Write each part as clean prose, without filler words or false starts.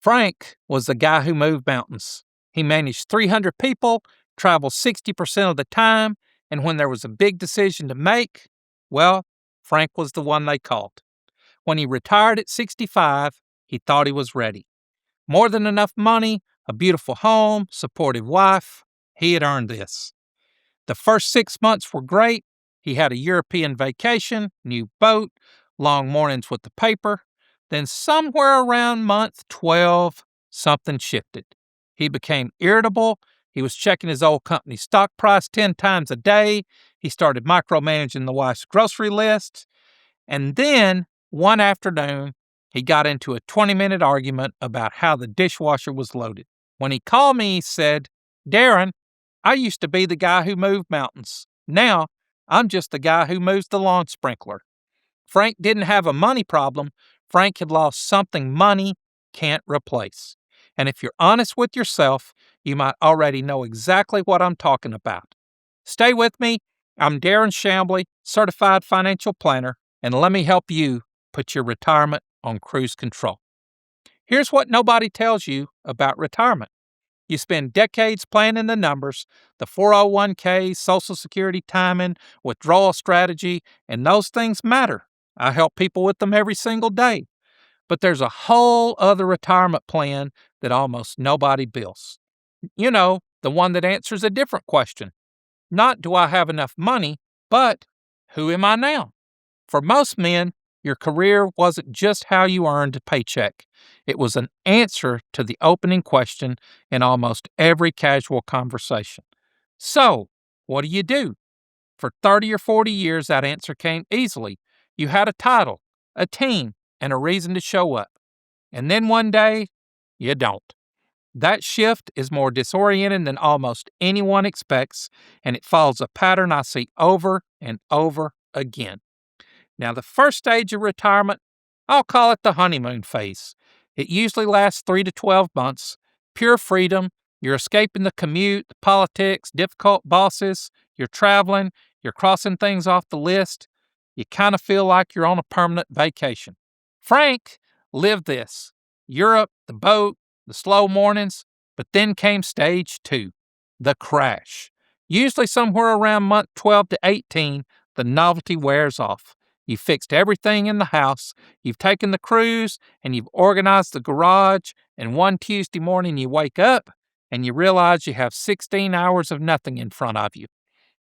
Frank was the guy who moved mountains. He managed 300 people, traveled 60% of the time, and when there was a big decision to make, well, Frank was the one they called. When he retired at 65, he thought he was ready. More than enough money, a beautiful home, supportive wife. He had earned this. The first 6 months were great. He had a European vacation, new boat, long mornings with the paper. Then somewhere around month 12, something shifted. He became irritable. He was checking his old company's stock price 10 times a day. He started micromanaging the wife's grocery list. And then, one afternoon, he got into a 20-minute argument about how the dishwasher was loaded. When he called me, he said, "Daren, I used to be the guy who moved mountains. Now, I'm just the guy who moves the lawn sprinkler." Frank didn't have a money problem. Frank had lost something money can't replace. And if you're honest with yourself, you might already know exactly what I'm talking about. Stay with me. I'm Daren Chamblee, certified financial planner, and let me help you put your retirement on cruise control. Here's what nobody tells you about retirement. You spend decades planning the numbers, the 401k, Social Security timing, withdrawal strategy, and those things matter. I help people with them every single day. But there's a whole other retirement plan that almost nobody bills. You know, the one that answers a different question. Not do I have enough money, but who am I now? For most men, your career wasn't just how you earned a paycheck. It was an answer to the opening question in almost every casual conversation. So, what do? For 30 or 40 years, that answer came easily. You had a title, a team, and a reason to show up. And then one day, you don't. That shift is more disorienting than almost anyone expects, and it follows a pattern I see over and over again. Now, the first stage of retirement, I'll call it the honeymoon phase. It usually lasts 3 to 12 months. Pure freedom. You're escaping the commute, the politics, difficult bosses. You're traveling. You're crossing things off the list. You kind of feel like you're on a permanent vacation. Frank lived this. Europe, the boat, the slow mornings. But then came stage 2, the crash. Usually somewhere around month 12 to 18, the novelty wears off. You've fixed everything in the house, you've taken the cruise, and you've organized the garage, and one Tuesday morning you wake up and you realize you have 16 hours of nothing in front of you.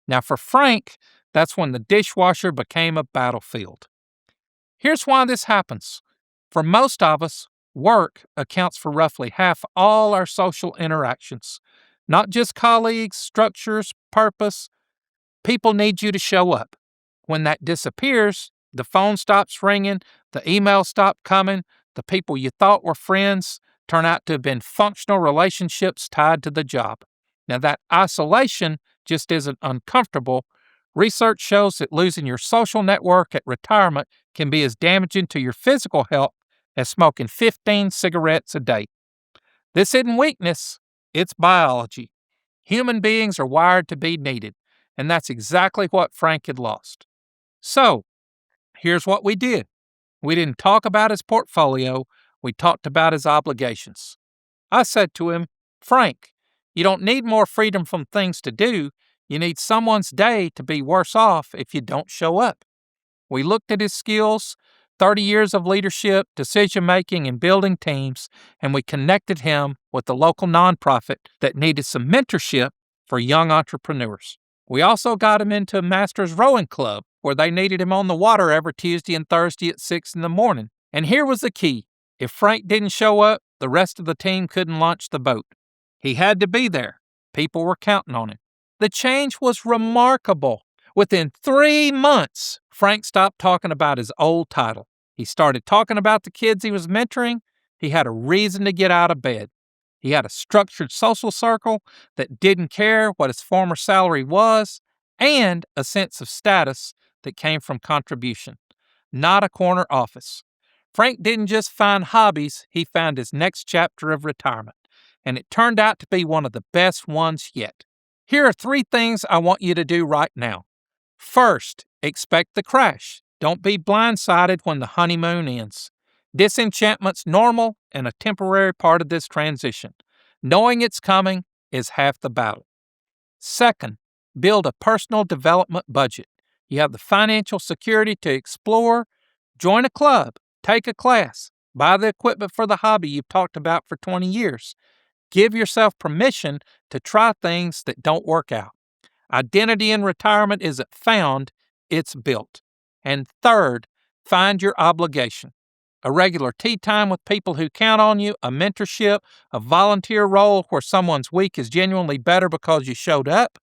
Now for Frank, that's when the dishwasher became a battlefield. Here's why this happens. For most of us, work accounts for roughly half all our social interactions. Not just colleagues, structures, purpose. People need you to show up. When that disappears, the phone stops ringing, the emails stop coming, the people you thought were friends turn out to have been functional relationships tied to the job. Now that isolation just isn't uncomfortable. Research shows that losing your social network at retirement can be as damaging to your physical health as smoking 15 cigarettes a day. This isn't weakness, it's biology. Human beings are wired to be needed, and that's exactly what Frank had lost. So, here's what we did. We didn't talk about his portfolio, we talked about his obligations. I said to him, "Frank, you don't need more freedom from things to do, you need someone's day to be worse off if you don't show up." We looked at his skills, 30 years of leadership, decision-making, and building teams, and we connected him with a local nonprofit that needed some mentorship for young entrepreneurs. We also got him into a master's rowing club where they needed him on the water every Tuesday and Thursday at 6 in the morning. And here was the key. If Frank didn't show up, the rest of the team couldn't launch the boat. He had to be there. People were counting on him. The change was remarkable. Within 3 months, Frank stopped talking about his old title. He started talking about the kids he was mentoring. He had a reason to get out of bed. He had a structured social circle that didn't care what his former salary was, and a sense of status that came from contribution, not a corner office. Frank didn't just find hobbies, he found his next chapter of retirement, and it turned out to be one of the best ones yet. Here are 3 things I want you to do right now. First, expect the crash. Don't be blindsided when the honeymoon ends. Disenchantment's normal and a temporary part of this transition. Knowing it's coming is half the battle. Second, build a personal development budget. You have the financial security to explore, join a club, take a class, buy the equipment for the hobby you've talked about for 20 years. Give yourself permission to try things that don't work out. Identity in retirement isn't found, it's built. And third, find your obligation. A regular tea time with people who count on you, a mentorship, a volunteer role where someone's week is genuinely better because you showed up,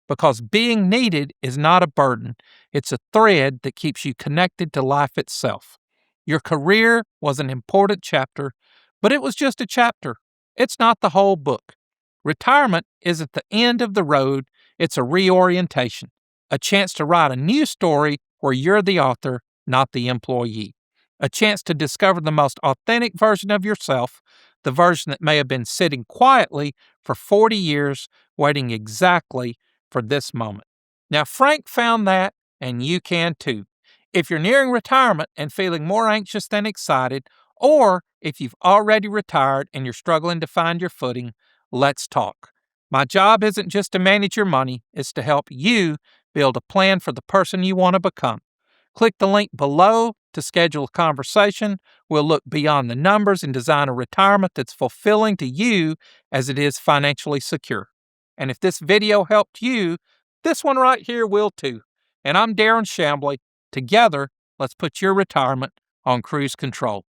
because being needed is not a burden. It's a thread that keeps you connected to life itself. Your career was an important chapter, but it was just a chapter. It's not the whole book. Retirement isn't the end of the road, it's a reorientation, a chance to write a new story where you're the author, not the employee. A chance to discover the most authentic version of yourself, the version that may have been sitting quietly for 40 years, waiting exactly for this moment. Now, Frank found that, and you can too. If you're nearing retirement and feeling more anxious than excited, or if you've already retired and you're struggling to find your footing, let's talk. My job isn't just to manage your money, it's to help you build a plan for the person you want to become. Click the link below to schedule a conversation. We'll look beyond the numbers and design a retirement that's fulfilling to you as it is financially secure. And if this video helped you, this one right here will too. And I'm Daren Chamblee. Together, let's put your retirement on cruise control.